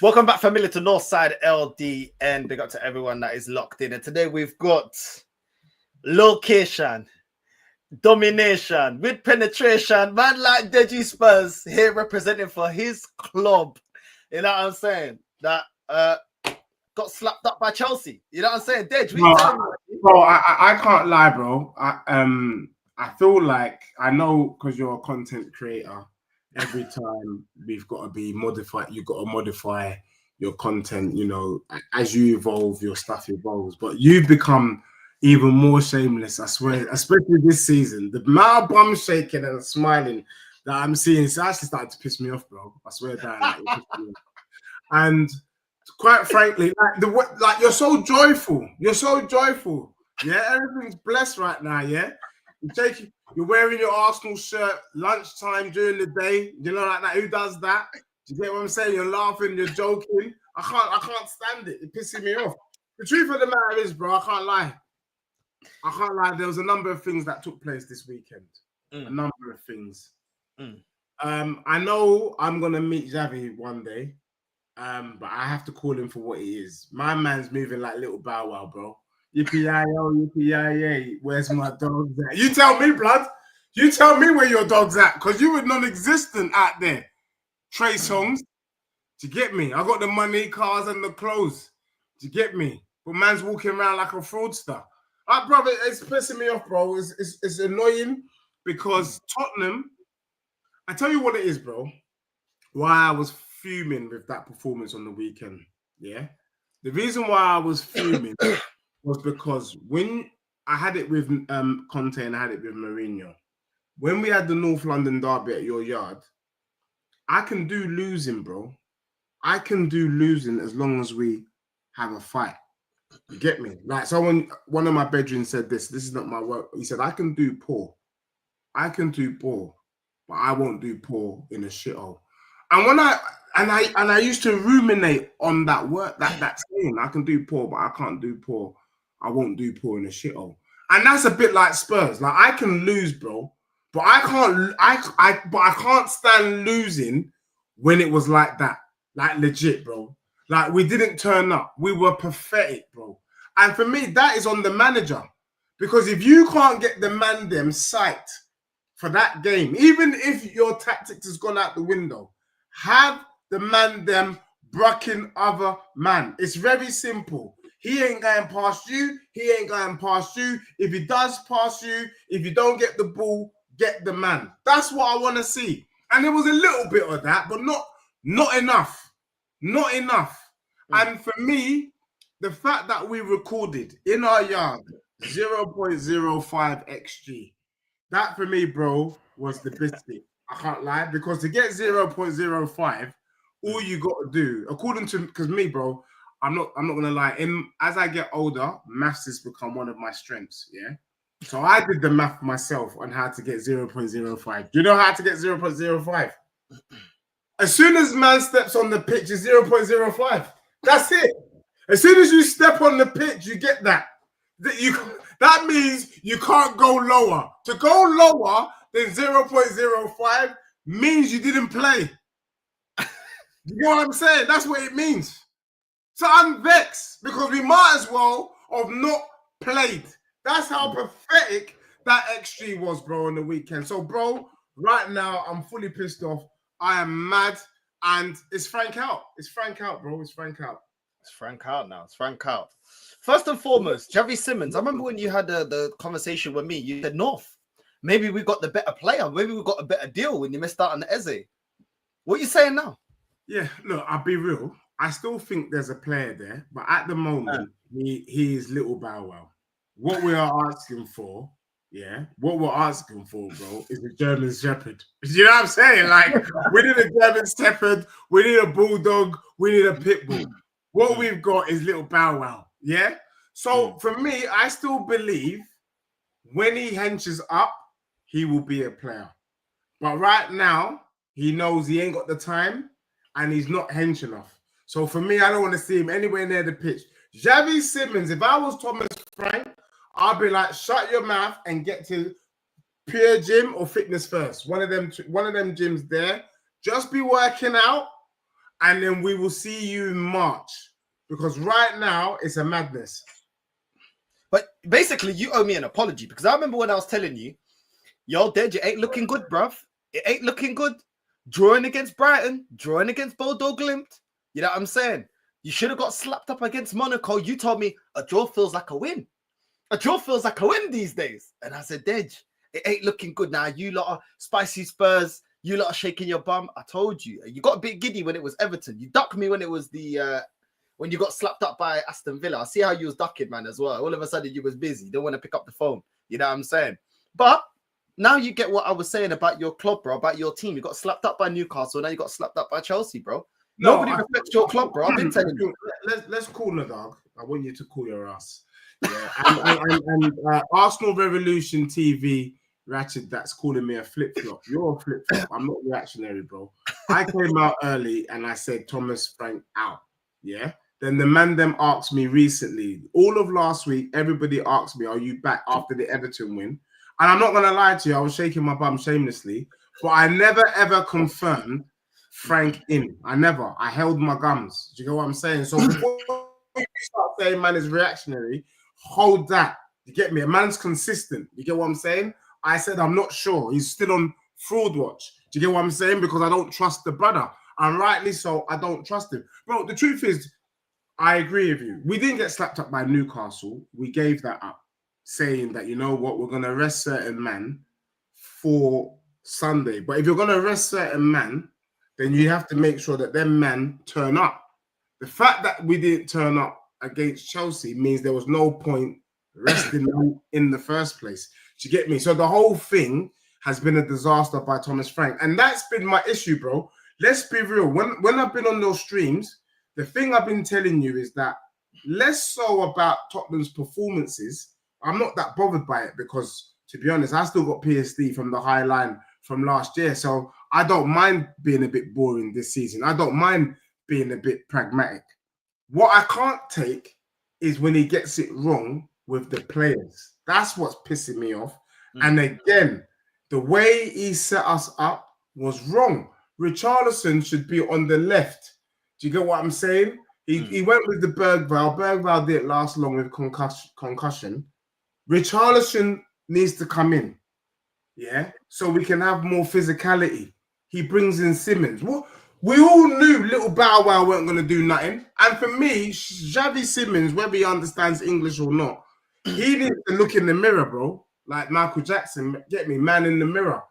Welcome back, family, to Northside LDN. Big up to everyone that is locked in. And today we've got location, domination, with penetration. Man like Deji Spurs here representing for his club. You know what I'm saying? That got slapped up by Chelsea. You know what I'm saying? Dej, what you telling me? Bro, I can't lie, bro. I feel like I know because you're a content creator. Every time we've got to be modified, you've got to modify your content. You know, as you evolve, your stuff evolves. But you've become even more shameless. I swear, especially this season. The amount of bum shaking and smiling that I'm seeing, it's actually starting to piss me off, bro. I swear down. And quite frankly, like you're so joyful. You're so joyful. Yeah, everything's blessed right now. Yeah, you're wearing your Arsenal shirt lunchtime during the day. You know, like that. Who does that? Do you get what I'm saying? You're laughing, you're joking. I can't stand it. It's pissing me off. The truth of the matter is, bro, I can't lie. There was a number of things that took place this weekend. A number of things. I know I'm gonna meet Xavi one day. But I have to call him for what he is. My man's moving like little Bow Wow, bro. Yippee-yi-yo, yippee-yi-yay. Where's my dogs at? You tell me, blood. You tell me where your dog's at, because you were non-existent out there. Trey Songs. Do you get me? I got the money, cars, and the clothes. Do you get me? But man's walking around like a fraudster. Brother, it's pissing me off, bro. It's annoying because Tottenham, I tell you what it is, bro. Why I was fuming with that performance on the weekend. Yeah, the reason why I was fuming was because when I had it with Conte and I had it with Mourinho, when we had the North London derby at your yard, I can do losing, bro. I can do losing as long as we have a fight. You get me? Like one of my bedrooms said this is not my work. He said, I can do poor, but I won't do poor in a shithole. And when I used to ruminate on that word, that saying, I can do poor, but I can't do poor. I won't do poor in a shithole. And that's a bit like Spurs. Like I can lose, bro, but I can't stand losing when it was like that. Like legit, bro. Like we didn't turn up. We were pathetic, bro. And for me, that is on the manager. Because if you can't get the man them psyched for that game, even if your tactics has gone out the window, have the man them bracking other man. It's very simple. He ain't going past you. He ain't going past you. If he does pass you, if you don't get the ball, get the man. That's what I want to see. And there was a little bit of that, but not enough. Not enough. And for me, the fact that we recorded in our yard 0.05 XG, that for me, bro, was the biscuit. I can't lie, because to get 0.05, all you got to do, according to, because me, bro, I'm not gonna lie. As I get older, maths has become one of my strengths. Yeah, so I did the math myself on how to get 0.05. Do you know how to get 0.05? As soon as man steps on the pitch, it's 0.05. That's it. As soon as you step on the pitch, you get that. That means you can't go lower. To go lower than 0.05 means you didn't play. You know what I'm saying? That's what it means. So I'm vexed because we might as well have not played. That's how pathetic that XG was, bro, on the weekend. So, bro, right now, I'm fully pissed off. I am mad, and it's Frank out. It's Frank out, bro. It's Frank out. It's Frank out now. It's Frank out. First and foremost, Xavi Simons. I remember when you had the conversation with me, you said, North, maybe we got the better player. Maybe we got a better deal when you missed out on the Eze. What are you saying now? Yeah, look, I'll be real. I still think there's a player there, but at the moment, he is little Bow Wow. What we are asking for, bro, is a German Shepherd. You know what I'm saying? Like, we need a German Shepherd, we need a Bulldog, we need a Pitbull. What we've got is little Bow Wow, yeah? So, for me, I still believe when he henches up, he will be a player. But right now, he knows he ain't got the time, and he's not hench enough. So for me, I don't want to see him anywhere near the pitch. Xavi Simons, if I was Thomas Frank, I'd be like, shut your mouth and get to Pure Gym or Fitness First. One of them gyms there. Just be working out and then we will see you in March. Because right now it's a madness. But basically, you owe me an apology because I remember when I was telling you, yo, Dej, it ain't looking good, bruv. It ain't looking good. Drawing against Brighton, drawing against Bodo Glimt. You know what I'm saying? You should have got slapped up against Monaco. You told me a draw feels like a win. A draw feels like a win these days. And I said, Dej, it ain't looking good now. You lot are spicy Spurs. You lot are shaking your bum. I told you. You got a bit giddy when it was Everton. You ducked me when it was when you got slapped up by Aston Villa. I see how you was ducking, man, as well. All of a sudden, you was busy. Don't want to pick up the phone. You know what I'm saying? But now you get what I was saying about your club, bro, about your team. You got slapped up by Newcastle. Now you got slapped up by Chelsea, bro. Nobody respects your club, bro. I've been telling you. Let's call the dog. I want you to call your ass. Yeah. and Arsenal Revolution TV, Ratchet, that's calling me a flip-flop. You're a flip-flop. I'm not reactionary, bro. I came out early and I said Thomas Frank out. Yeah. Then the man them asked me recently, all of last week, everybody asked me, are you back after the Everton win? And I'm not going to lie to you, I was shaking my bum shamelessly, but I never, ever confirmed Frank in. I held my gums. Do you know what I'm saying? So before you start saying man is reactionary, hold that. You get me? A man's consistent. You get what I'm saying? I said I'm not sure. He's still on fraud watch. Do you get what I'm saying? Because I don't trust the brother. And rightly so, I don't trust him. Bro, the truth is, I agree with you. We didn't get slapped up by Newcastle. We gave that up, saying that, you know what, we're going to arrest certain man for Sunday. But if you're going to arrest certain man, then you have to make sure that them men turn up. The fact that we didn't turn up against Chelsea means there was no point resting them in the first place. Do you get me? So the whole thing has been a disaster by Thomas Frank. And that's been my issue, bro. Let's be real. When I've been on those streams, the thing I've been telling you is that less so about Tottenham's performances. I'm not that bothered by it because, to be honest, I still got PSD from the high line from last year. So I don't mind being a bit boring this season. I don't mind being a bit pragmatic. What I can't take is when he gets it wrong with the players. That's what's pissing me off. And again, the way he set us up was wrong. Richarlison should be on the left. Do you get what I'm saying? He went with the Bergvall. Bergvall didn't last long with concussion. Richarlison needs to come in, yeah, so we can have more physicality. He brings in Simmons. Well, we all knew little Bow Wow weren't going to do nothing. And for me, Xavi Simmons, whether he understands English or not, he needs to look in the mirror, bro, like Michael Jackson, get me, man in the mirror.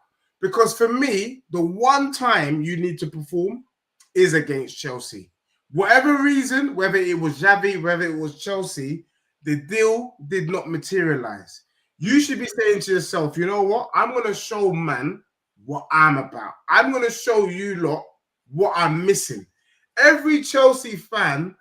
Because for me, the one time you need to perform is against Chelsea. Whatever reason, whether it was Xavi, whether it was Chelsea, the deal did not materialize. You should be saying to yourself, you know what? I'm going to show man what I'm about. I'm going to show you lot what I'm missing. Every Chelsea fan,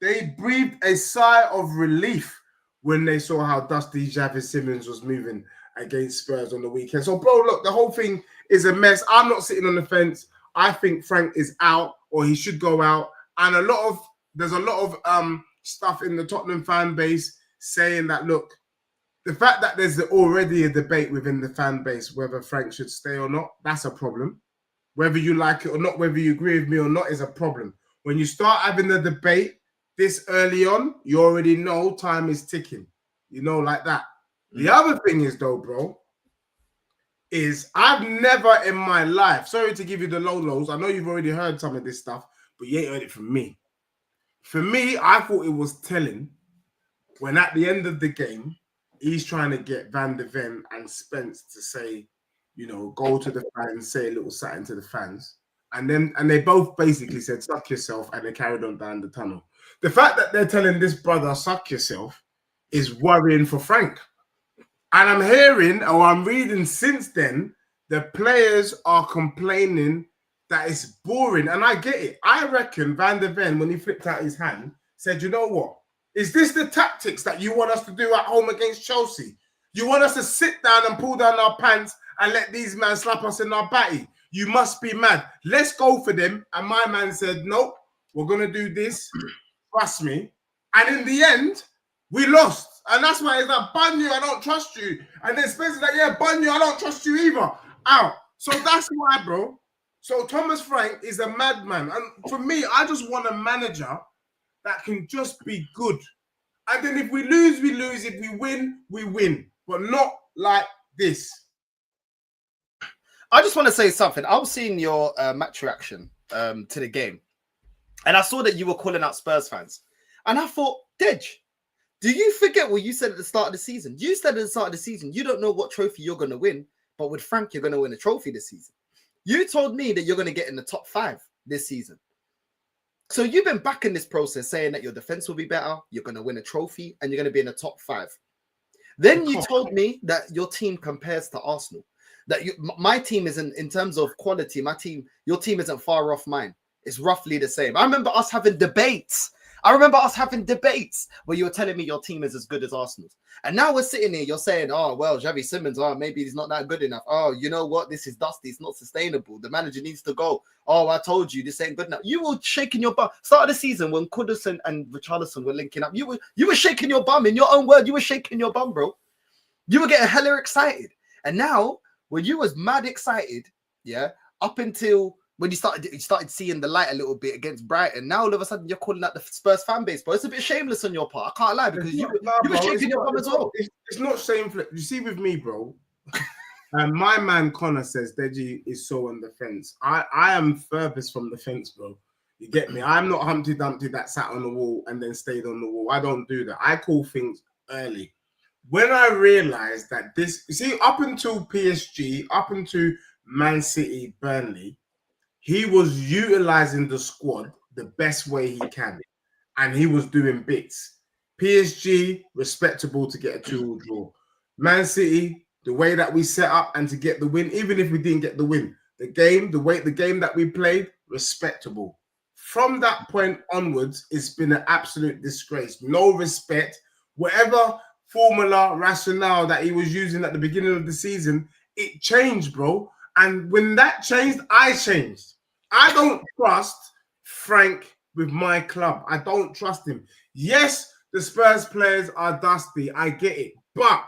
they breathed a sigh of relief when they saw how dusty Xavi Simmons was moving against Spurs on the weekend. So, bro, look, the whole thing is a mess. I'm not sitting on the fence. I think Frank is out or he should go out. And there's a lot of stuff in the Tottenham fan base saying that, look, the fact that there's already a debate within the fan base whether Frank should stay or not, that's a problem. Whether you like it or not, whether you agree with me or not is a problem. When you start having the debate this early on, you already know time is ticking. You know, like that. The other thing is, though, bro, is I've never in my life, sorry to give you the lows, I know you've already heard some of this stuff, but you ain't heard it from me. For me, I thought it was telling when at the end of the game, he's trying to get Van de Ven and Spence to say, you know, go to the fans, say a little something to the fans. And they both basically said, suck yourself, and they carried on down the tunnel. The fact that they're telling this brother, suck yourself, is worrying for Frank. And I'm hearing, or I'm reading since then, the players are complaining that it's boring. And I get it. I reckon Van de Ven, when he flipped out his hand, said, you know what? Is this the tactics that you want us to do at home against Chelsea? You want us to sit down and pull down our pants and let these men slap us in our batty? You must be mad. Let's go for them. And my man said, nope, we're going to do this. Trust me. And in the end, we lost. And that's why it's like, Banyu, I don't trust you. And then Spencer's like, yeah, Banyu, I don't trust you either. Out. So that's why, bro. So Thomas Frank is a madman. And for me, I just want a manager that can just be good. And then if we lose, we lose. If we win, we win. But not like this. I just want to say something. I was seeing your match reaction to the game, and I saw that you were calling out Spurs fans. And I thought, Dej, do you forget what you said at the start of the season? You said at the start of the season, you don't know what trophy you're going to win, but with Frank, you're going to win a trophy this season. You told me that you're going to get in the top 5 this season. So you've been back in this process saying that your defense will be better, you're going to win a trophy, and you're going to be in the top 5. Then you told me that your team compares to Arsenal. That my team isn't, in terms of quality, your team isn't far off mine. It's roughly the same. I remember us having debates. Where you were telling me your team is as good as Arsenal's. And now we're sitting here, you're saying, oh, well, Xavi Simons, maybe he's not that good enough. Oh, you know what? This is dusty. It's not sustainable. The manager needs to go. Oh, I told you, this ain't good enough. You were shaking your bum. Start of the season when Kudus and Richarlison were linking up. You were shaking your bum. In your own word, you were shaking your bum, bro. You were getting hella excited. And now, when you was mad excited, yeah, up until when you started seeing the light a little bit against Brighton, now all of a sudden you're calling out the Spurs fan base, bro. It's a bit shameless on your part. I can't lie, because you were shaking your bum as well. It's not shameful. You see, with me, bro, my man Connor says Deji is so on the fence. I am furthest from the fence, bro. You get me? I'm not Humpty Dumpty that sat on the wall and then stayed on the wall. I don't do that. I call things early. When I realized that this, you see, up until PSG, up until Man City, Burnley, he was utilizing the squad the best way he can, and he was doing bits. PSG, respectable to get a 2-2 draw. Man City, the way that we set up and to get the win, even if we didn't get the win, the game that we played, respectable. From that point onwards, it's been an absolute disgrace. No respect. Whatever formula, rationale that he was using at the beginning of the season, it changed, bro. And when that changed, I changed. I don't trust Frank with my club. I don't trust him. Yes, the Spurs players are dusty. I get it. But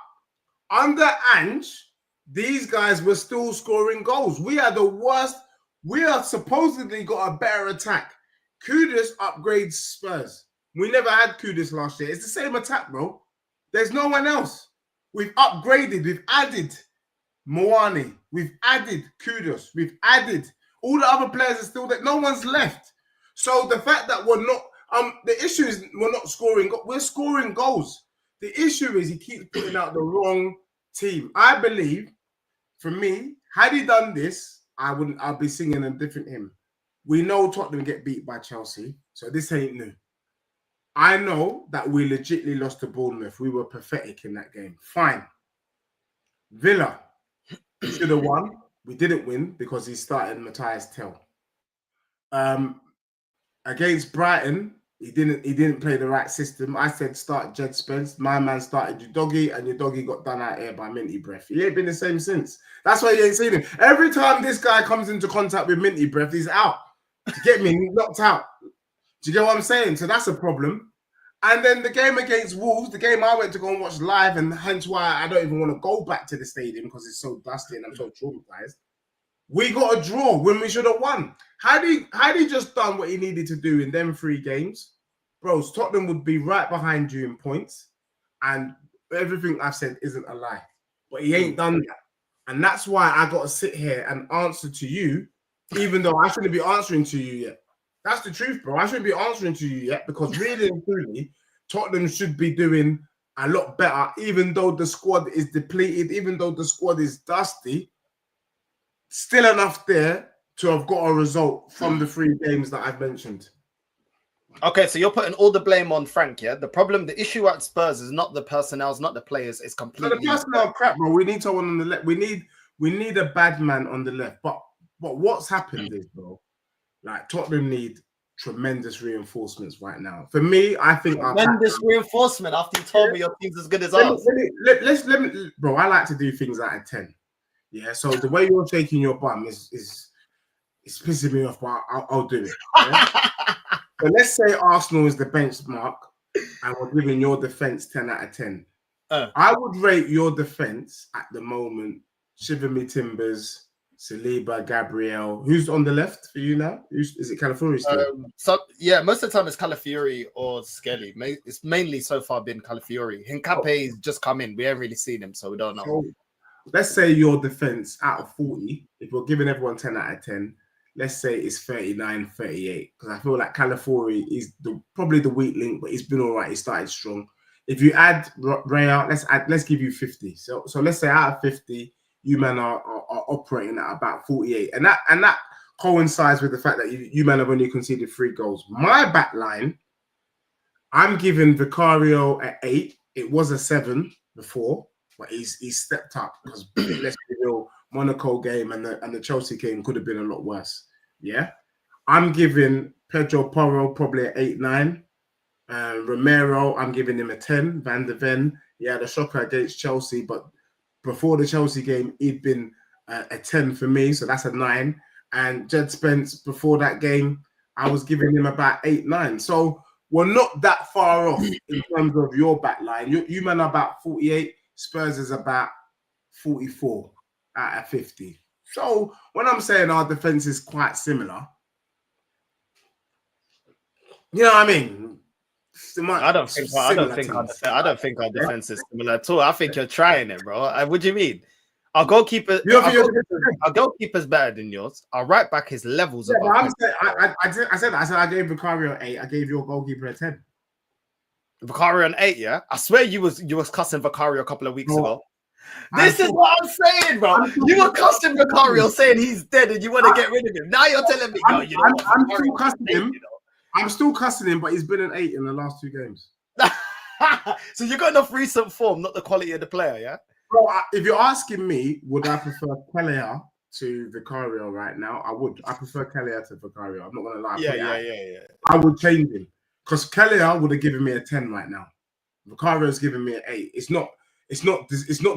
under Ange, these guys were still scoring goals. We are the worst. We are supposedly got a better attack. Kudus upgrades Spurs. We never had Kudus last year. It's the same attack, bro. There's no one else. We've upgraded. We've added Moani. We've added Kudus. We've added. All the other players are still there. No one's left. So the fact that we're not, the issue is we're not scoring. We're scoring goals. The issue is he keeps putting out the wrong team. I believe, for me, had he done this, I'll be singing a different hymn. We know Tottenham get beat by Chelsea, so this ain't new. I know that we legitimately lost to Bournemouth. We were pathetic in that game. Fine. Villa should have won. We didn't win because he started Matthias Tell. Against Brighton, he didn't play the right system. I said start Jed Spence. My man started Udogie, and Udogie got done out here by Minty Breath. He ain't been the same since. That's why you ain't seen him. Every time this guy comes into contact with Minty Breath, he's out. Get me? Knocked out. Do you get what I'm saying? So that's a problem. And then the game against Wolves, the game I went to go and watch live, and hence why I don't even want to go back to the stadium because it's so dusty and I'm so traumatized. We got a draw when we should have won. Had he just done what he needed to do in them 3 games, bros, Tottenham would be right behind you in points. And everything I've said isn't a lie. But he ain't done that. And that's why I got to sit here and answer to you, even though I shouldn't be answering to you yet. That's the truth, bro. I shouldn't be answering to you yet because really and truly, Tottenham should be doing a lot better, even though the squad is depleted, even though the squad is dusty. Still enough there to have got a result from the 3 games that I've mentioned. Okay, so you're putting all the blame on Frank, yeah? The issue at Spurs is not the personnel, it's not the players, it's completely... So the personnel crap, bro. We need someone on the left. We need a bad man on the left. But what's happened is, bro, like Tottenham need tremendous reinforcements right now. For me, I think tremendous reinforcement after you told me your team's as good as ours. Let me, bro. I like to do things out of 10. Yeah. So the way you're shaking your bum is pissing me off, but I'll do it. Yeah? So let's say Arsenal is the benchmark, and we're giving your defense 10 out of 10. I would rate your defense at the moment: Shiver Me Timbers Saliba, Gabriel. Who's on the left for you now? Is it Calafiori still? So yeah, most of the time it's Calafiori or Skelly. It's mainly so far been Calafiori. Hincape's just come in. We haven't really seen him, so we don't know. So, let's say your defense out of 40, if you're giving everyone 10 out of 10, let's say it's 39, 38. Because I feel like Calafiori is probably the weak link, but he's been all right. He started strong. If you add Raya, let's give you 50. So let's say out of 50, you man are operating at about 48. And that coincides with the fact that you man have only conceded 3 goals. My back line, I'm giving Vicario at 8. It was a 7 before, but he's stepped up because let's be real, Monaco game and the Chelsea game could have been a lot worse. Yeah, I'm giving Pedro Porro probably an 8-9. Romero, I'm giving him a 10. Van de Ven, he had a shocker against Chelsea, but before the Chelsea game, he'd been a 10 for me, so that's a 9. And Jed Spence, before that game, I was giving him about 8-9. So we're not that far off in terms of your back line. You man are about 48. Spurs is about 44 out of 50. So when I'm saying our defense is quite similar, you know what I mean? I don't think our defense is similar at all. I think you're trying it, bro. What do you mean? Our goalkeeper's better than yours. Our right back is levels above. I said I gave Vicario 8. I gave your goalkeeper a 10. Vicario an 8, yeah. I swear you was cussing Vicario a couple of weeks ago. This is what I'm saying, bro. You were cussing Vicario, saying he's dead, and you want to get rid of him. Now you're telling me, I'm still cussing him. I'm still cussing him, but he's been an 8 in the last 2 games. So you got enough recent form, not the quality of the player, yeah? Bro, if you're asking me, would I prefer Kelleher to Vicario right now? I would. I prefer Kelleher to Vicario. I'm not going to lie. Yeah. I would change him. Because Kelleher would have given me a 10 right now. Vicario's giving me an 8. It's not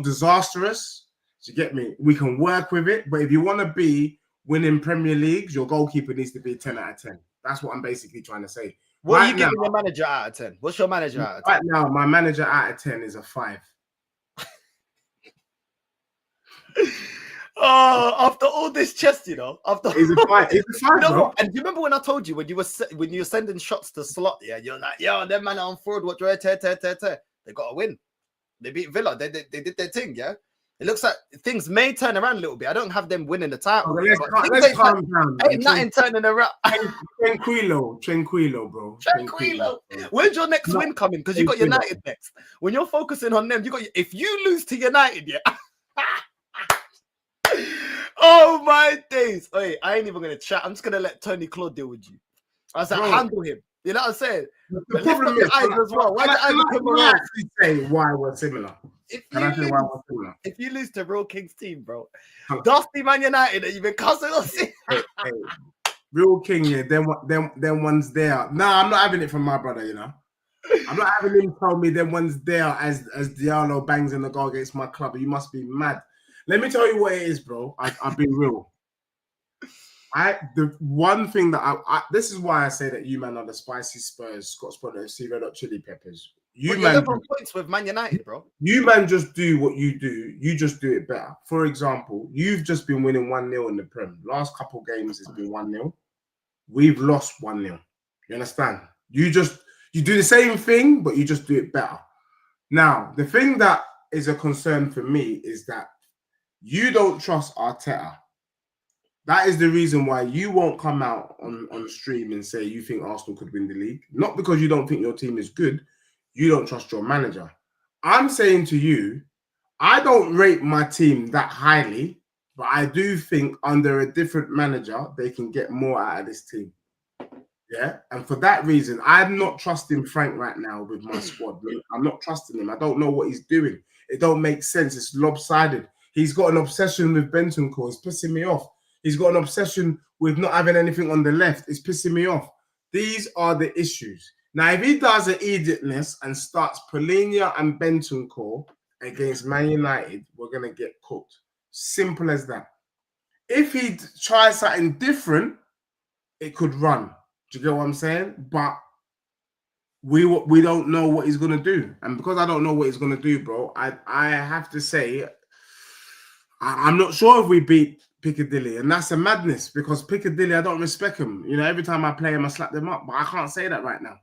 disastrous. Do you get me? We can work with it. But if you want to be winning Premier Leagues, your goalkeeper needs to be 10 out of 10. That's what I'm basically trying to say. What are you giving your manager out of 10? What's your manager out of 10? Right now, my manager out of 10 is a 5. Oh, after all this chest, you know, He's a 5. He's a 5, bro. And do you remember when I told you when you were sending shots to Slot? Yeah, you're like, yo, them man on forward. What They got to win. They beat Villa. They did their thing. Yeah. It looks like things may turn around a little bit. I don't have them winning the title. Let's calm down. Ain't nothing turning around. Tranquilo, bro. Tranquilo. When's your next win coming? Because you got United next. When you're focusing on them, if you lose to United, yeah. Oh my days. Wait, I ain't even gonna chat. I'm just gonna let Tony Claude deal with you. I was like, handle him. You know what I'm saying? The problem is, eyes as well. Why I actually say why we're similar? If you lose to Real King's team, bro, Dusty Man United, and you've been cussing us. Hey, Real King, yeah, them ones there. Nah, I'm not having it from my brother, you know. I'm not having him tell me them ones there as Diallo bangs in the goal against my club. You must be mad. Let me tell you what it is, bro. I've been real. The one thing that this is why I say that you man are the spicy Spurs, Scott Spot FC, Red Hot Chili Peppers. You man points with Man United, bro. You man just do what you do. You just do it better. For example, you've just been winning 1-0 in the Prem. Last couple games it's been 1-0. We've lost 1-0. You understand? You do the same thing, but you just do it better. Now, the thing that is a concern for me is that you don't trust Arteta. That is the reason why you won't come out on stream and say you think Arsenal could win the league. Not because you don't think your team is good. You don't trust your manager. I'm saying to you, I don't rate my team that highly, but I do think under a different manager, they can get more out of this team. Yeah. And for that reason, I'm not trusting Frank right now with my squad. I'm not trusting him. I don't know what he's doing. It don't make sense. It's lopsided. He's got an obsession with Bentancur. It's pissing me off. He's got an obsession with not having anything on the left. It's pissing me off. These are the issues. Now, if he does an idiotness and starts Polina and Bentancur against Man United, we're going to get cooked. Simple as that. If he tries something different, it could run. Do you get what I'm saying? But we don't know what he's going to do. And because I don't know what he's going to do, bro, I have to say, I'm not sure if we beat Piccadilly, and that's a madness because Piccadilly, I don't respect him. You know, every time I play him, I slap them up, but I can't say that right now.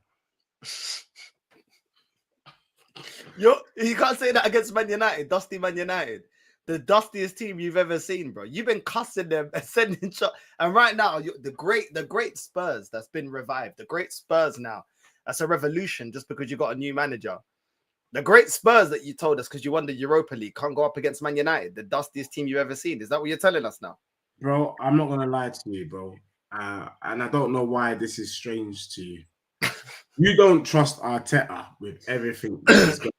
You can't say that against Man United, Dusty Man United, the dustiest team you've ever seen, bro. You've been cussing them and sending shots, and right now, the great Spurs that's been revived, the great Spurs now. That's a revolution just because you got a new manager. The great Spurs that you told us because you won the Europa League can't go up against Man United, the dustiest team you've ever seen. Is that what you're telling us now? Bro, I'm not going to lie to you, bro. And I don't know why this is strange to you. You don't trust Arteta with everything that he's got.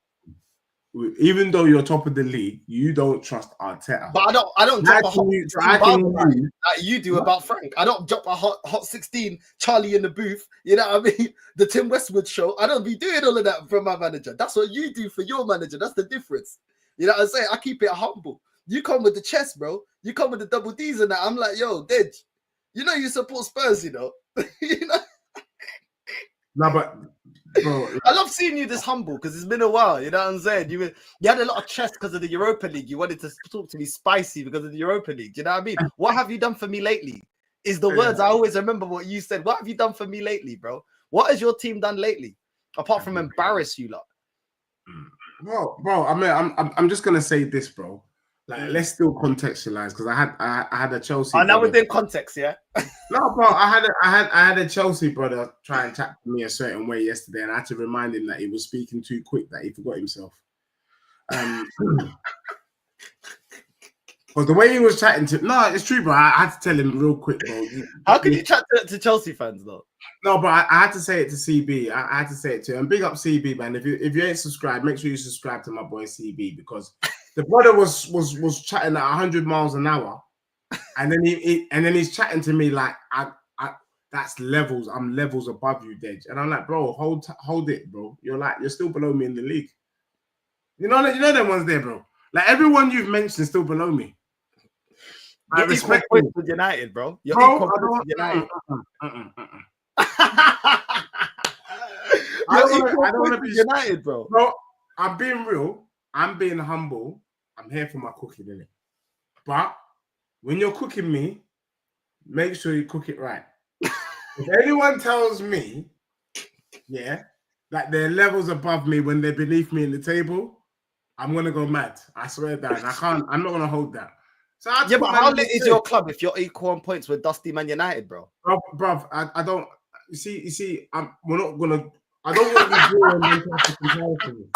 Even though you're top of the league, you don't trust Arteta. But I don't drop a like you do about Frank. I don't drop a hot 16 Charlie in the booth. You know what I mean? The Tim Westwood show. I don't be doing all of that from my manager. That's what you do for your manager. That's the difference. You know what I'm saying? I keep it humble. You come with the chest, bro. You come with the double D's and that. I'm like, yo, Dej, you know you support Spurs, you know? You know? No, but bro, I love seeing you this humble because it's been a while. You know what I'm saying? You had a lot of chest because of the Europa League. You wanted to talk to me spicy because of the Europa League. Do you know what I mean? What have you done for me lately? Is the words I always remember what you said. What have you done for me lately, bro? What has your team done lately? Apart from embarrass you lot. Bro. I mean, I'm just gonna say this, bro. Like, let's still contextualize because I had a Chelsea. Oh, now within context, yeah. No, bro. I had a Chelsea brother try and chat to me a certain way yesterday, and I had to remind him that he was speaking too quick, that he forgot himself. Because the way he was chatting to, no, it's true, bro. I had to tell him real quick, bro. How can you chat to Chelsea fans though? No, but I had to say it to CB. I had to say it to him. Big up CB, man. If you ain't subscribed, make sure you subscribe to my boy CB because the brother was chatting at 100 miles an hour, and then he's chatting to me like I that's levels. I'm levels above you, Dej. And I'm like, bro, hold it, bro. You're still below me in the league. You know them ones there, bro. Like everyone you've mentioned still below me. You're respect equal points with United, bro. You're equal points with United. I don't want to be United, bro. Bro, I'm being real. I'm being humble. I'm here for my cooking, innit? But when you're cooking me, make sure you cook it right. If anyone tells me, yeah, that they're levels above me when they're beneath me in the table, I'm gonna go mad. I swear that. I'm not gonna hold that. So yeah, but how lit is your club if you're equal on points with Dusty Man United, bro? Bro, I don't. You see, we're not gonna. I don't want you doing comparison.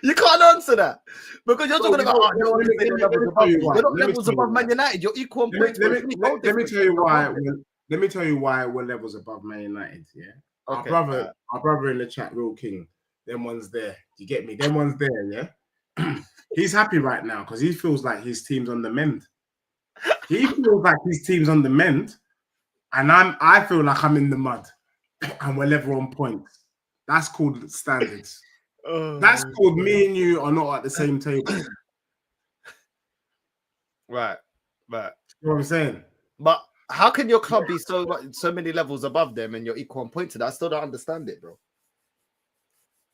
You can't answer that because you're talking about. You're not levels above Man United. You're equal on points. Let me tell you why. Let me tell you why we're levels above Man United. Yeah, okay. Our brother in the chat, Real King. Them ones there. You get me? Them ones there. Yeah. He's happy right now because he feels like his team's on the mend. He feels like his team's on the mend, and I feel like I'm in the mud, and we're level on points. That's called standards. That's called me and you are not at the same table. Right. You know what I'm saying? But how can your club be so many levels above them and you're equal on points to that? I still don't understand it, bro.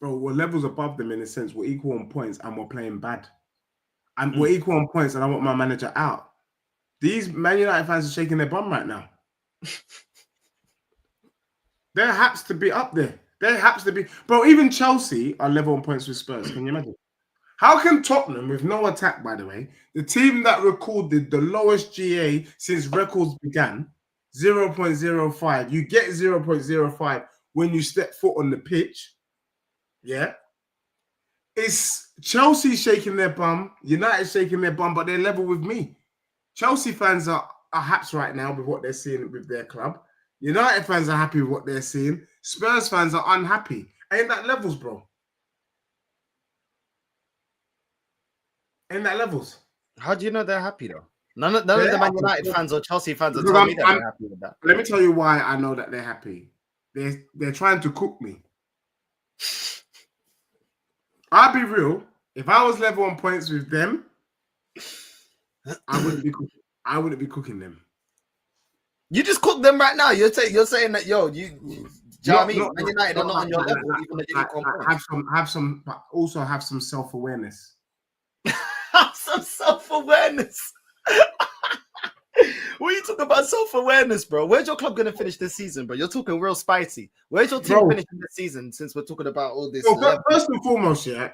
Bro, we're levels above them in a sense. We're equal on points and we're playing bad. And we're equal on points and I want my manager out. These Man United fans are shaking their bum right now. There haps to be up there. There haps to be. Bro, even Chelsea are level on points with Spurs. Can you imagine? How can Tottenham, with no attack, by the way, the team that recorded the lowest GA since records began, 0.05, you get 0.05 when you step foot on the pitch. Yeah. It's Chelsea shaking their bum, United shaking their bum, but they're level with me. Chelsea fans are happy right now with what they're seeing with their club. United fans are happy with what they're seeing. Spurs fans are unhappy. Ain't that levels, bro? Ain't that levels? How do you know they're happy though? None of the Man United fans or Chelsea fans are telling me that they're happy with that. Let me tell you why I know that they're happy. They're trying to cook me. I'll be real. If I was level on points with them, I wouldn't be cooking them. You just cook them right now. You're saying that yo, you know what I mean? Man United are not on your level. But also have some self-awareness. Have some self-awareness. What are you talking about self-awareness, bro? Where's your club going to finish this season, bro? You're talking real spicy. Where's your team finishing this season, since we're talking about all this? So first and foremost, yeah,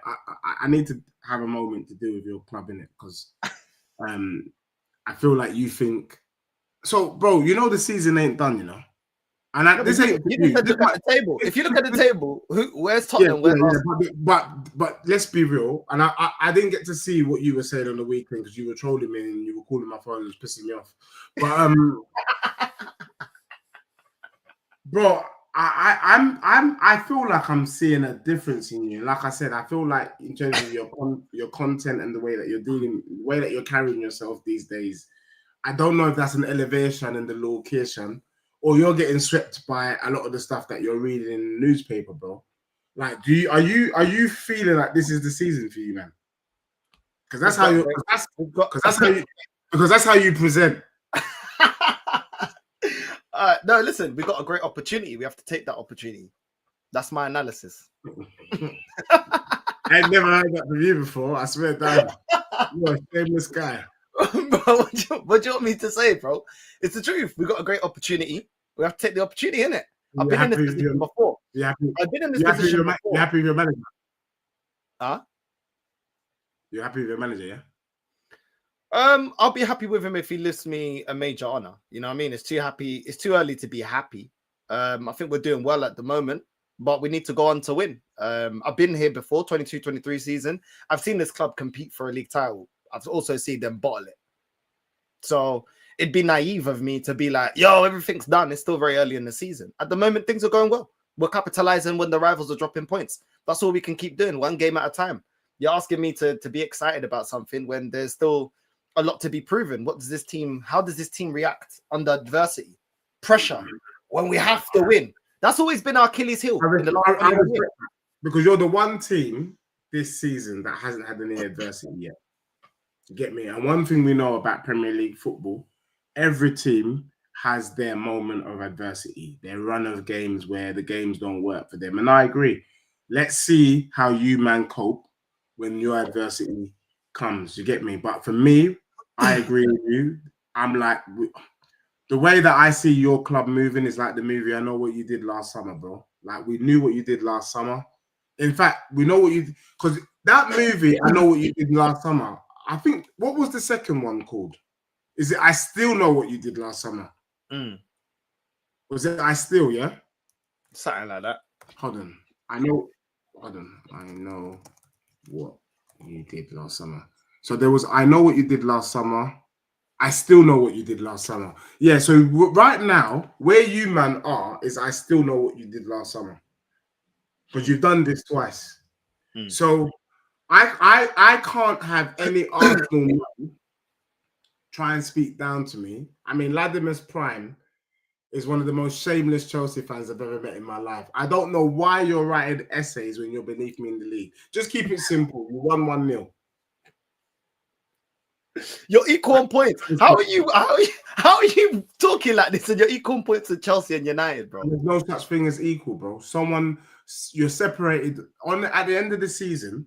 I need to have a moment to deal with your club, innit? Because I feel like you think... So, bro, you know the season ain't done, you know? And this ain't... You need to look at the table. If you look at the table, where's Tottenham? But let's be real. And I didn't get to see what you were saying on the weekend because you were trolling me and you were calling my phone and it was pissing me off. But bro, I feel like I'm seeing a difference in you. Like I said, I feel like in terms of your content and the way that the way that you're carrying yourself these days, I don't know if that's an elevation in the location, or you're getting swept by a lot of the stuff that you're reading in the newspaper, bro. Like, are you feeling like this is the season for you, man? Because that's how you present. No, listen, we got a great opportunity. We have to take that opportunity. That's my analysis. I've never heard that from you before. I swear down. You're a shameless guy. Bro, what do you want me to say, bro? It's the truth. We got a great opportunity. We have to take the opportunity, innit? I've been in this position before. I've been in this position before. You happy with your manager? Huh? You're happy with your manager, yeah? I'll be happy with him if he lifts me a major honor. You know what I mean? It's too early to be happy. I think we're doing well at the moment, but we need to go on to win. I've been here before, 22-23 season. I've seen this club compete for a league title. I've also seen them bottle it. So it'd be naive of me to be like, yo, everything's done. It's still very early in the season. At the moment, things are going well. We're capitalizing when the rivals are dropping points. That's all we can keep doing, one game at a time. You're asking me to be excited about something when there's still a lot to be proven. How does this team react under adversity? Pressure, when we have to win. That's always been our Achilles heel. Because you're the one team this season that hasn't had any adversity yet. Get me? And one thing we know about Premier League football, every team has their moment of adversity, their run of games where the games don't work for them. And I agree. Let's see how you, man, cope when your adversity comes. You get me? But for me, I agree with you. I'm like, the way that I see your club moving is like the movie I Know What You Did Last Summer, bro. Like, we knew what you did last summer. In fact, we know what you... Because that movie, I Know What You Did Last Summer, I think, what was the second one called? Is it I Still Know What You Did Last Summer? Was it I Still, yeah? Something like that. Hold on. I know what you did last summer. So there was I Know What You Did Last Summer. I Still Know What You Did Last Summer. Yeah, so right now, where you, man, are is I Still Know What You Did Last Summer. Because you've done this twice. So I can't have any Arsenal man try and speak down to me. I mean, Latimer's Prime is one of the most shameless Chelsea fans I've ever met in my life. I don't know why you're writing essays when you're beneath me in the league. Just keep it simple. You won 1-0. You're equal on points. How are you talking like this? And you're equal on points to Chelsea and United, bro. There's no such thing as equal, bro. You're separated at the end of the season.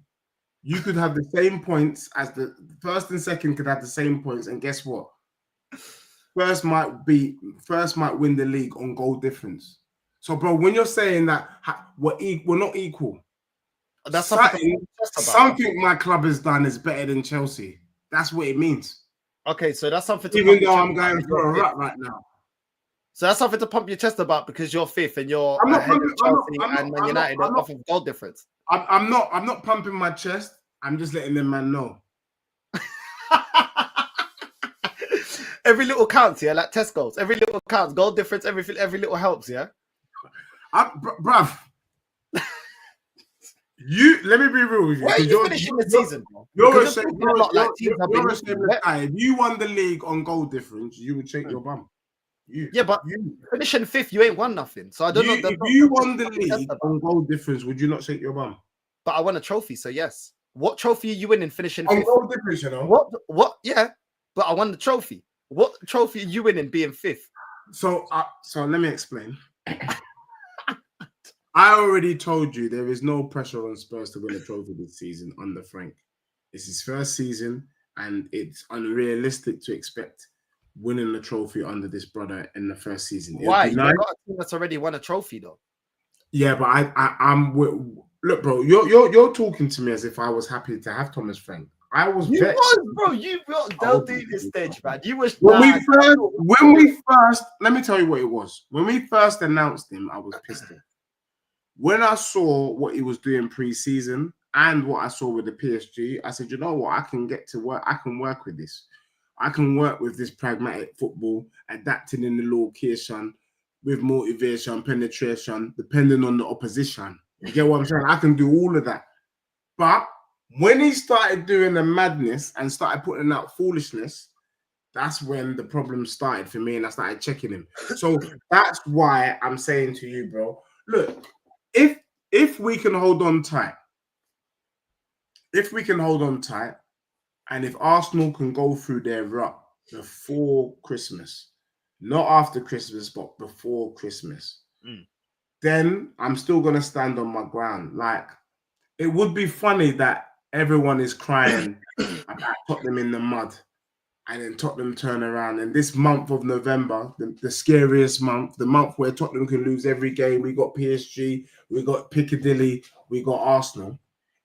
You could have the same points as the first and second could have the same points, and guess what? First might win the league on goal difference. So, bro, when you're saying that we're not equal, that's something my club has done is better than Chelsea. That's what it means. Okay, so that's something to even though I'm going through a rut right now. So that's something to pump your chest about because you're fifth and you're ahead of Chelsea and Man United off of goal difference. I'm not pumping my chest. I'm just letting them man know. Every little counts, yeah, like Tesco's. Every little counts. Goal difference. Every little helps, yeah. Bruv. Let me be real with you. Why are you finishing the season, bro? You're a shameless guy. If you won the league on goal difference, you would shake your bum. Finishing fifth, you ain't won nothing. So I don't know. If you won the league on goal difference, would you not shake your bum? But I won a trophy, so yes. What trophy are you winning finishing on fifth? Goal difference, you know? What? Yeah, but I won the trophy. What trophy are you winning being fifth? So let me explain. I already told you there is no pressure on Spurs to win a trophy this season under Frank. It's his first season, and it's unrealistic to expect winning the trophy under this brother in the first season. It would Why? be You nice. got a team that's already won a trophy, though. Yeah, but I'm look, bro. You're talking to me as if I was happy to have Thomas Frank. I was You vexed. was, bro. You got don't do this stage, man. You was When nah. we first, let me tell you what it was. When we first announced him, I was pissed off. When I saw what he was doing pre-season and what I saw with the PSG, I said, you know what? I can get to work. I can work with this. I can work with this pragmatic football, adapting in the location with motivation, penetration, depending on the opposition. You get what I'm saying? I can do all of that. But when he started doing the madness and started putting out foolishness, that's when the problem started for me, and I started checking him. So that's why I'm saying to you, bro, look, if we can hold on tight, and if Arsenal can go through their rut before Christmas, not after Christmas, but before Christmas, then I'm still gonna stand on my ground. Like, it would be funny that everyone is crying about Tottenham in the mud, and then Tottenham turn around. And this month of November, the scariest month, the month where Tottenham can lose every game. We got PSG, we got Piccadilly, we got Arsenal.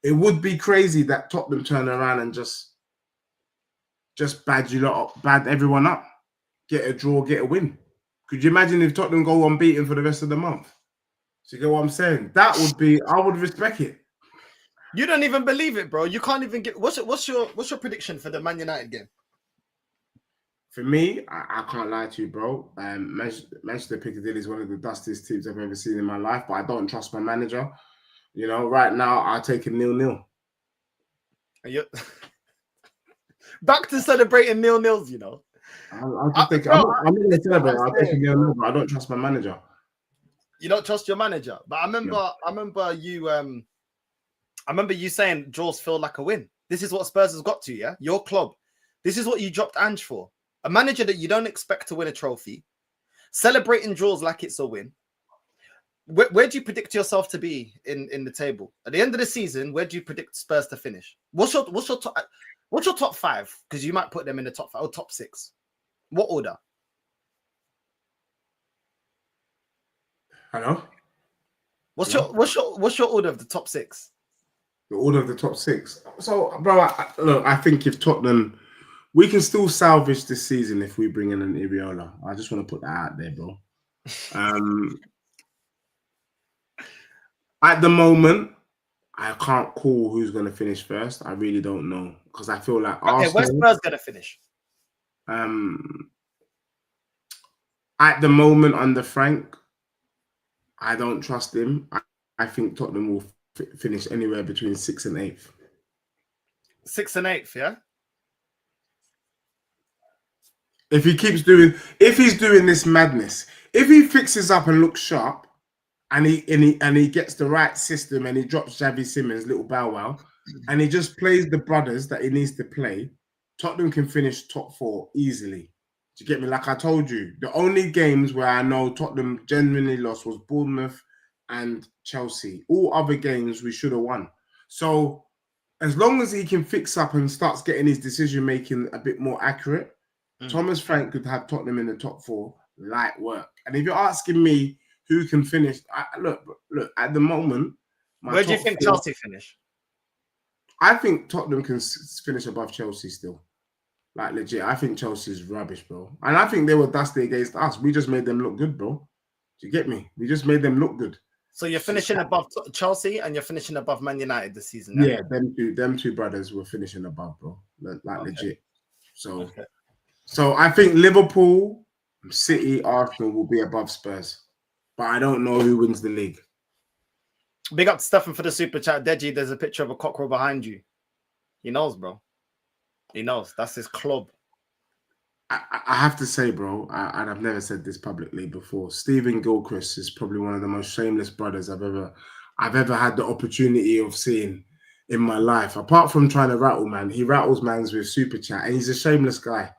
It would be crazy that Tottenham turn around and just bad everyone up, get a draw, get a win. Could you imagine if Tottenham go unbeaten for the rest of the month? So you get what I'm saying? That would be, I would respect it. You don't even believe it, bro. You can't even get. What's your prediction for the Man United game? For me, I can't lie to you, bro. Manchester Piccadilly is one of the dustiest teams I've ever seen in my life, but I don't trust my manager. You know, right now I'll take a 0-0. Back to celebrating 0-0s, you know. I'll just take. I'm not going to celebrate. I'll take a 0-0, but I don't trust my manager. You don't trust your manager, but I remember you saying draws feel like a win. This is what Spurs has got to, yeah. Your club. This is what you dropped Ange for. A manager that you don't expect to win a trophy, celebrating draws like it's a win. Where do you predict yourself to be in the table at the end of the season? Where do you predict Spurs to finish? What's your top five? Because you might put them in the top 5 or top 6. What order? Hello. What's your order of the top 6? The order of the top 6. So, bro, look, I think if Tottenham, we can still salvage this season if we bring in an Iriola. I just want to put that out there, bro. At the moment, I can't call who's going to finish first. I really don't know, because I feel like Arsenal. Where's Spurs going to finish? At the moment, under Frank, I don't trust him. I think Tottenham will finish anywhere between 6th and 8th. 6th and 8th, yeah. If he's doing this madness, if he fixes up and looks sharp, and he gets the right system, and he drops Xavi Simons, little bow wow, and he just plays the brothers that he needs to play, Tottenham can finish top 4 easily. Do you get me? Like I told you, the only games where I know Tottenham genuinely lost was Bournemouth and Chelsea. All other games we should have won. So as long as he can fix up and starts getting his decision making a bit more accurate, Thomas Frank could have Tottenham in the top 4, light work. And if you're asking me who can finish, look, at the moment, where do you think Chelsea finish? I think Tottenham can finish above Chelsea still. Like, legit, I think Chelsea's rubbish, bro. And I think they were dusty against us. We just made them look good, bro. Do you get me? We just made them look good. So you're finishing above Chelsea and you're finishing above Man United this season. Yeah, them two brothers were finishing above, bro. Legit. So I think Liverpool, City, Arsenal will be above Spurs. But I don't know who wins the league. Big up to Stefan for the super chat. Deji, there's a picture of a cockerel behind you. He knows, bro. He knows. That's his club. I have to say, bro, and I've never said this publicly before, Stephen Gilchrist is probably one of the most shameless brothers I've ever had the opportunity of seeing in my life. Apart from trying to rattle man, he rattles mans with super chat, and he's a shameless guy.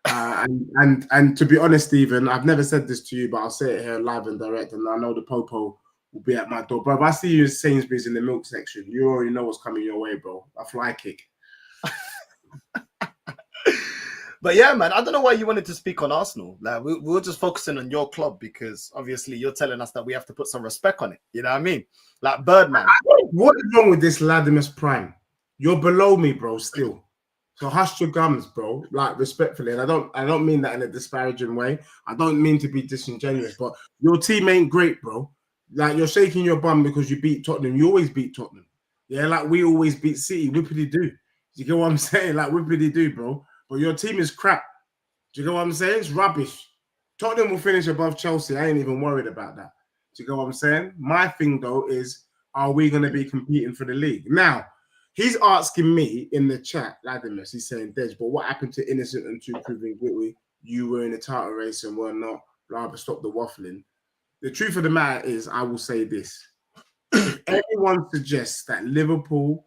And to be honest, Stephen, I've never said this to you, but I'll say it here live and direct, and I know the popo will be at my door. Bro, if I see you in Sainsbury's in the milk section, you already know what's coming your way, bro. A fly kick. But yeah, man, I don't know why you wanted to speak on Arsenal. Like we were just focusing on your club because obviously you're telling us that we have to put some respect on it. You know what I mean? Like Birdman. What is wrong with this Latimus Prime? You're below me, bro, still. So hush your gums, bro. Like respectfully, and I don't mean that in a disparaging way. I don't mean to be disingenuous, but your team ain't great, bro. Like you're shaking your bum because you beat Tottenham. You always beat Tottenham. Yeah, like we always beat City. Whippity do. You get what I'm saying? Like whippity do, bro. But your team is crap. Do you get what I'm saying? It's rubbish. Tottenham will finish above Chelsea. I ain't even worried about that. Do you get what I'm saying? My thing though is, are we going to be competing for the league now? He's asking me in the chat, Ladimus, he's saying, Dej, but what happened to innocent and two proven guilty? You were in a title race and were not. Blah, blah, stop the waffling. The truth of the matter is, I will say this. If anyone suggests that Liverpool,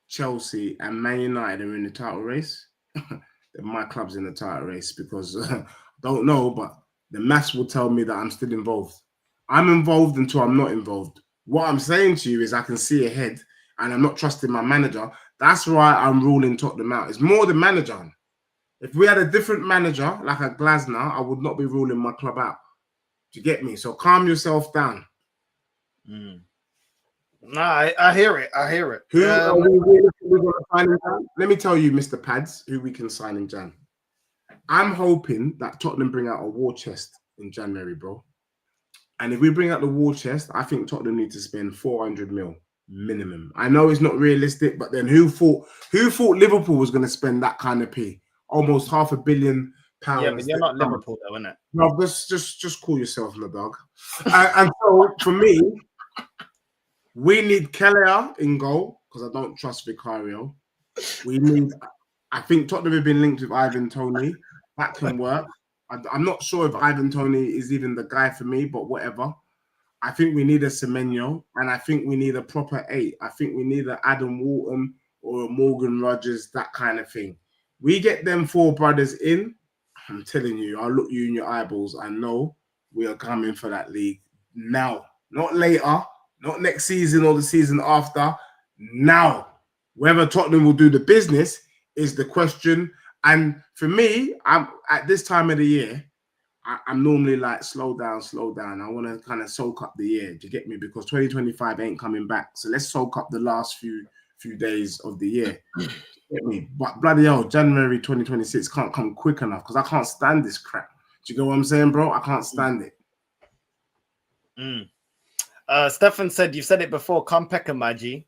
Chelsea, and Man United are in the title race, then my club's in the title race because I don't know, but the maths will tell me that I'm still involved. I'm involved until I'm not involved. What I'm saying to you is I can see ahead and I'm not trusting my manager. That's why I'm ruling Tottenham out. It's more the manager. If we had a different manager, like a Glasner, I would not be ruling my club out. Do you get me? So calm yourself down. Nah, I hear it. I hear it. Who are we really going to sign in Jan? Let me tell you, Mr. Pads, who we can sign in Jan. I'm hoping that Tottenham bring out a war chest in January, bro. And if we bring out the war chest, I think Tottenham need to spend 400 mil minimum. I know it's not realistic, but then who thought Liverpool was going to spend that kind of P? Almost £500 million. Yeah, but you're not Liverpool, though, isn't it? No, just call yourself my dog. And so for me, we need Kelleher in goal because I don't trust Vicario. I think Tottenham have been linked with Ivan Toney. That can work. I'm not sure if Ivan Toney is even the guy for me, but whatever. I think we need a Semenyo, and I think we need a proper 8. I think we need an Adam Walton or a Morgan Rogers, that kind of thing. We get them 4 brothers in, I'm telling you, I'll look you in your eyeballs. I know we are coming for that league now, not later, not next season or the season after. Now, whether Tottenham will do the business is the question. And for me, I'm at this time of the year, I'm normally like, slow down. I want to kind of soak up the year. Do you get me? Because 2025 ain't coming back. So let's soak up the last few days of the year. Get me? But bloody hell, January 2026 can't come quick enough because I can't stand this crap. Do you get what I'm saying, bro? I can't stand it. Stefan said, you've said it before, come Peckham, my G.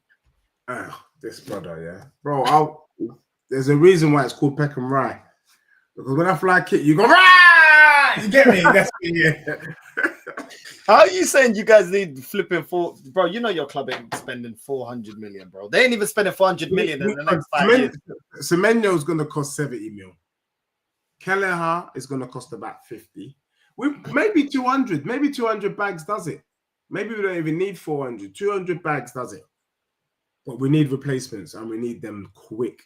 This brother, yeah. Bro, there's a reason why it's called Peckham Rye. Because when I fly kick, you go, Rye! You get me? That's me, yeah. How are you saying you guys need flipping bro? You know your club ain't spending 400 million, bro. They ain't even spending 400 million in the next 5 years. Semenyo is going to cost 70 mil. Kelleher is going to cost about 50. Maybe 200. Maybe 200 bags does it. Maybe we don't even need 400. 200 bags does it. But we need replacements and we need them quick.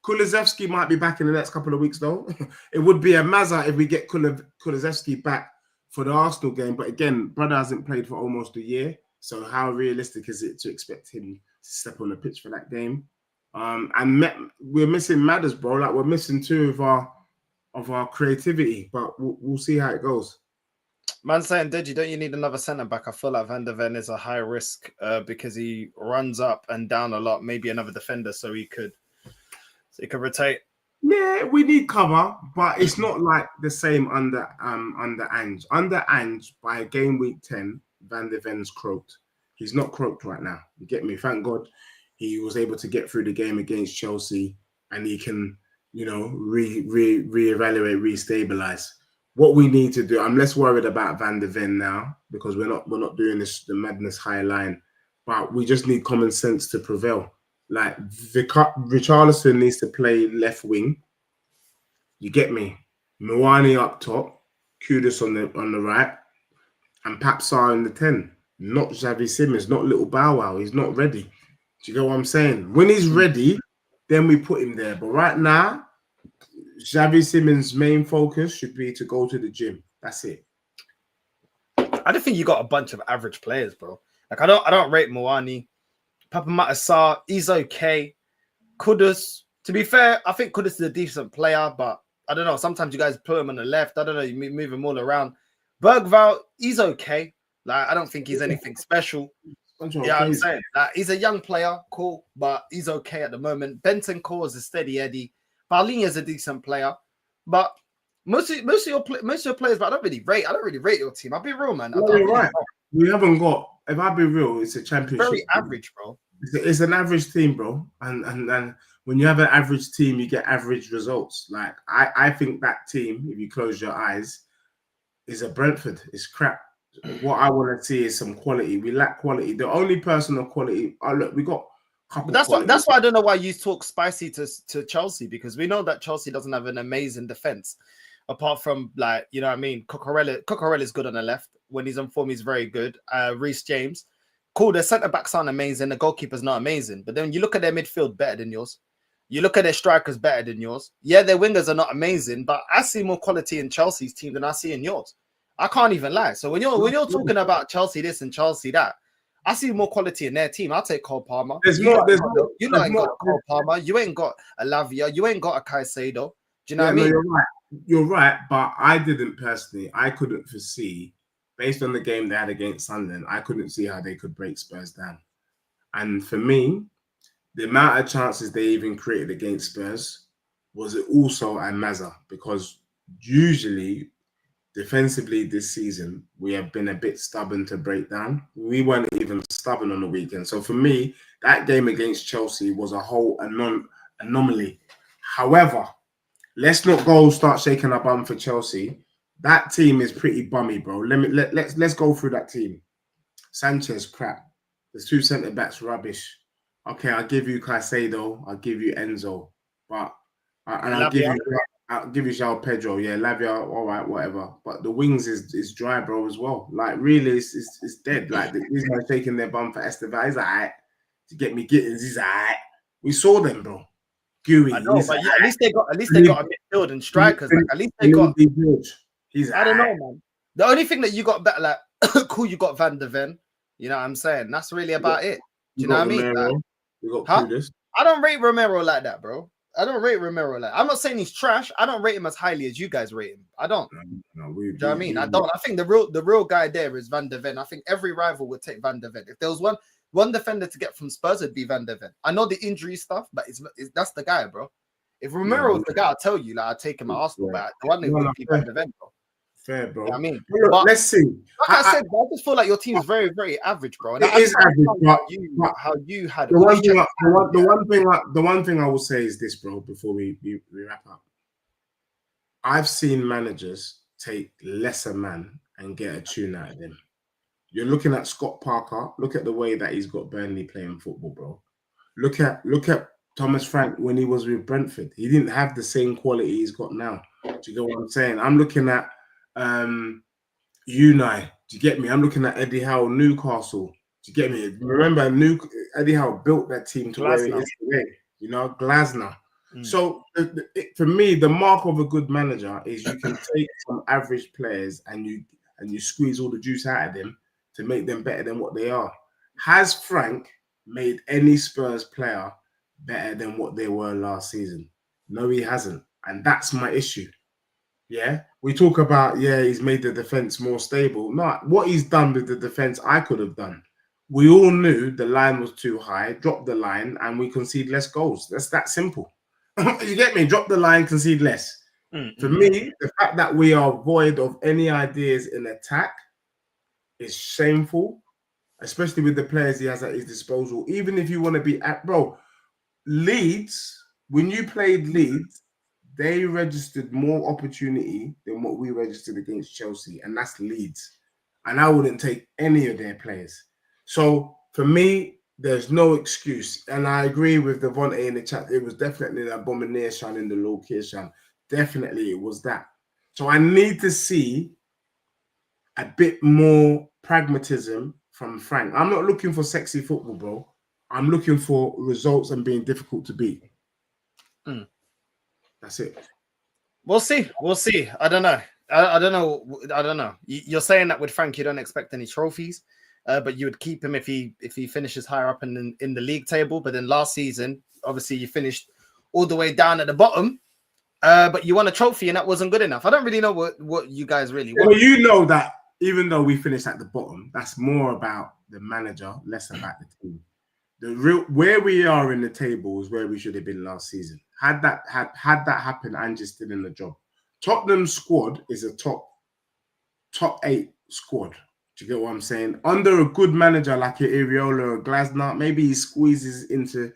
Kulusevski might be back in the next couple of weeks, though. It would be a mazza if we get Kulusevski back for the Arsenal game. But again, brother hasn't played for almost a year. So how realistic is it to expect him to step on the pitch for that game? And we're missing Madders, bro. Like we're missing 2 of our creativity. But we'll see how it goes. Man saying, Deji, don't you need another centre back? I feel like Van der Ven is a high risk because he runs up and down a lot. Maybe another defender so he could rotate. Yeah, we need cover, but it's not like the same under Ange. Under Ange, by game week 10, Van der Ven's croaked. He's not croaked right now. You get me? Thank God he was able to get through the game against Chelsea and he can, reevaluate, restabilize. What we need to do, I'm less worried about Van der Ven now because we're not doing the madness high line, but we just need common sense to prevail. Like Richarlison needs to play left wing. You get me? Mwani up top, Kudus on the right, and Papsar in the 10. Not Xavi Simons, not little Bow Wow. He's not ready. Do you get what I'm saying? When he's ready, then we put him there. But right now, Xavi Simons' main focus should be to go to the gym. That's it. I don't think you got a bunch of average players, bro. Like I don't rate Mwani. Papa Matasar, he's okay. Kudus, To be fair, I think Kudus is a decent player, but I don't know. Sometimes you guys put him on the left. I don't know. You move him all around. Bergvall, he's okay. Like, I don't think he's anything special. Yeah, I'm saying that he's a young player, cool, but he's okay at the moment. Benton Core is a steady Eddie. Paulinho is a decent player, but most of your players, but I don't really rate your team. I'll be real, man. No, you're right. We haven't got. If I be real, it's a championship. Very average, bro. It's an average team, bro. And when you have an average team, you get average results. Like I think that team, if you close your eyes, is a Brentford. It's crap. What I want to see is some quality. We lack quality. The only person of quality. Oh, look, we got. But that's why I don't know why you talk spicy to Chelsea, because we know that Chelsea doesn't have an amazing defense, apart from, like, you know what I mean. Cucurella is good on the left. When he's on form, he's very good. Reece James, cool. Their centre backs aren't amazing. The goalkeeper's not amazing. But then you look at their midfield, better than yours. You look at their strikers, better than yours. Yeah, their wingers are not amazing, but I see more quality in Chelsea's team than I see in yours. I can't even lie. So when you're talking about Chelsea this and Chelsea that, I see more quality in their team. I'll take Cole Palmer. You ain't got Cole Palmer. You ain't got a Lavia. You ain't got a Caicedo. Do you know what I mean? No, you're right. But I didn't personally. I couldn't foresee, based on the game they had against Sunderland, I couldn't see how they could break Spurs down. And for me, the amount of chances they even created against Spurs was also a mazza, because usually defensively this season, we have been a bit stubborn to break down. We weren't even stubborn on the weekend. So for me, that game against Chelsea was a whole anomaly. However, let's not go start shaking our bum for Chelsea. That team is pretty bummy, bro. Let's go through that team. Sanchez, crap. There's two centre backs, rubbish. Okay, I'll give you Caicedo. I'll give you Enzo. But I'll give you João Pedro. Yeah, Lavia, all right, whatever. But the wings is dry, bro, as well. Like, really, it's dead. Like, these guys shaking their bum for Esteban. He's all right. To get me Gittins, he's all right. We saw them, bro. Gooey. I know, but yeah, at least they got a midfield and strikers. Like, at least they got. I don't know, man. The only thing that you got better, like, cool, you got Van de Ven. You know what I'm saying? That's really about it. Do you know what I mean? Like, you got Kudus. I don't rate Romero like that, bro. I don't rate Romero like. I'm not saying he's trash. I don't rate him as highly as you guys rate him. I don't. Do you know what I mean? I don't. I think the real guy there is Van de Ven. I think every rival would take Van de Ven. If there was one defender to get from Spurs, it'd be Van de Ven. I know the injury stuff, but that's the guy, bro. If Romero was the guy, I'll tell you, like, I'd take him at Arsenal, but the one that would be Van de Ven, bro. Fair, bro. You know I mean, but let's see. Like I said, I just feel like your team is very, very average, bro. And it is average. But how you had the one thing I will say is this, bro. Before we wrap up, I've seen managers take lesser man and get a tune out of him. You're looking at Scott Parker. Look at the way that he's got Burnley playing football, bro. Look at Thomas Frank when he was with Brentford. He didn't have the same quality he's got now. Do you get what I'm saying? I'm looking at Unai. Do you get me? I'm looking at Eddie Howe, Newcastle. Do you get me? Remember, Eddie Howe built that team to where it is today. You know, Glasner. So for me, the mark of a good manager is you can take some average players and you squeeze all the juice out of them to make them better than what they are. Has Frank made any Spurs player better than what they were last season? No, he hasn't. And that's my issue. Yeah, we talk about, he's made the defense more stable. No, what he's done with the defense, I could have done. We all knew the line was too high, drop the line, and we concede less goals. That's that simple. You get me? Drop the line, concede less. For me, the fact that we are void of any ideas in attack is shameful, especially with the players he has at his disposal. Even if you want to be Leeds, when you played Leeds, they registered more opportunity than what we registered against Chelsea, and that's Leeds. And I wouldn't take any of their players. So for me, there's no excuse. And I agree with Devontae in the chat. It was definitely an abomination in the location. Definitely it was that. So I need to see a bit more pragmatism from Frank. I'm not looking for sexy football, bro. I'm looking for results and being difficult to beat. That's it. We'll see. I don't know. I don't know. You're saying that with Frank, you don't expect any trophies, but you would keep him if he finishes higher up in the league table. But then last season, obviously, you finished all the way down at the bottom. But you won a trophy and that wasn't good enough. I don't really know what you guys really want. Well, you know that even though we finished at the bottom, that's more about the manager, less about the team. The real where we are in the table is where we should have been last season. Had that happened, Ange's still in the job. Tottenham's squad is a top 8 squad. Do you get what I'm saying? Under a good manager like your Iriola or Glasner, maybe he squeezes into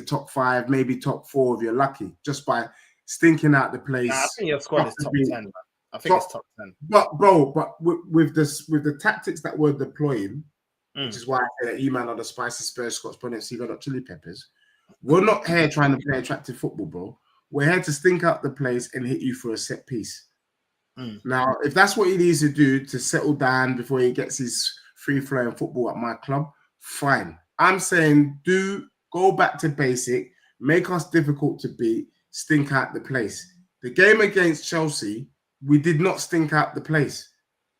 top 5, maybe top 4 if you're lucky, just by stinking out the place. Nah, I think your squad is top 10, man. I think it's top 10. But with the tactics that we're deploying, which is why I say that E-Man are the spicy Spurs, Scots Bonnets, Red Hot Chili Peppers. We're not here trying to play attractive football, bro. We're here to stink out the place and hit you for a set piece. Now, if that's what he needs to do to settle down before he gets his free-flowing football at my club, fine. I'm saying go back to basic, make us difficult to beat, stink out the place. The game against Chelsea, we did not stink out the place.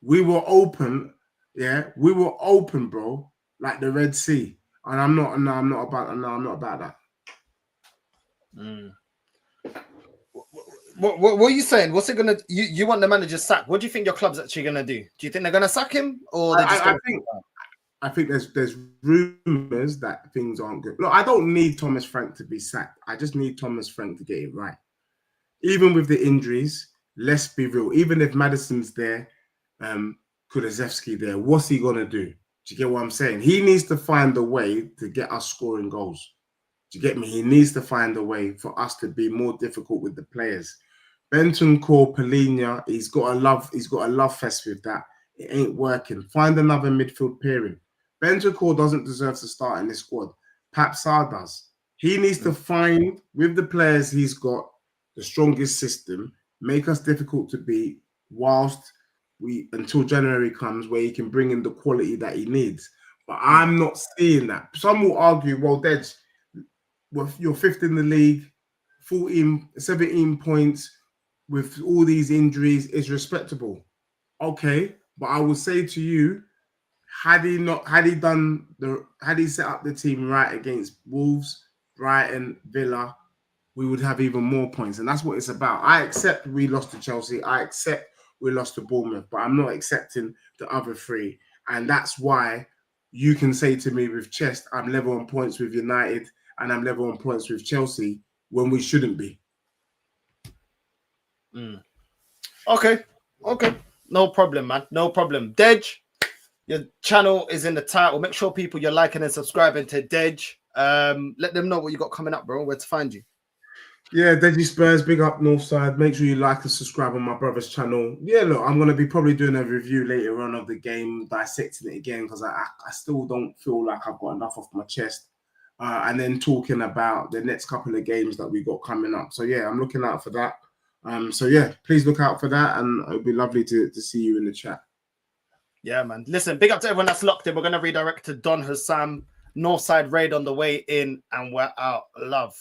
We were open, we were open, bro, like the Red Sea. And I'm not about that. What are you saying? What's it gonna? You want the manager sacked? What do you think your club's actually gonna do? Do you think they're gonna sack him, or they're just I think there's rumors that things aren't good. Look, I don't need Thomas Frank to be sacked. I just need Thomas Frank to get it right. Even with the injuries, let's be real. Even if Maddison's there, Kulusevski there, what's he gonna do? Do you get what I'm saying? He needs to find a way to get us scoring goals. Do you get me? He needs to find a way for us to be more difficult with the players. Bentancur, Polina, he's got a love fest with that. It ain't working. Find another midfield pairing. Bentancur doesn't deserve to start in this squad. Papsar does. He needs to find, with the players he's got, the strongest system, make us difficult to beat whilst until January comes where he can bring in the quality that he needs. But I'm not seeing that. Some will argue, well, Dej, you're 5th in the league, 17 points with all these injuries is respectable. Okay, but I will say to you, had he set up the team right against Wolves, Brighton, Villa, we would have even more points. And that's what it's about. I accept we lost to Chelsea. I accept we lost to Bournemouth, but I'm not accepting the other 3. And that's why you can say to me with chest, I'm level on points with United and I'm level on points with Chelsea when we shouldn't be. Okay. No problem, man. No problem. Dej, your channel is in the title. Make sure you're liking and subscribing to Dej. Let them know what you got coming up, bro. Where to find you. Yeah, Deji Spurs, big up Northside. Make sure you like and subscribe on my brother's channel. Yeah, look, I'm going to be probably doing a review later on of the game, dissecting it again, because I still don't feel like I've got enough off my chest. And then talking about the next couple of games that we got coming up. So, yeah, I'm looking out for that. So, yeah, please look out for that. And it would be lovely to see you in the chat. Yeah, man. Listen, big up to everyone that's locked in. We're going to redirect to Don Hussam. Northside raid on the way in. And we're out. Love.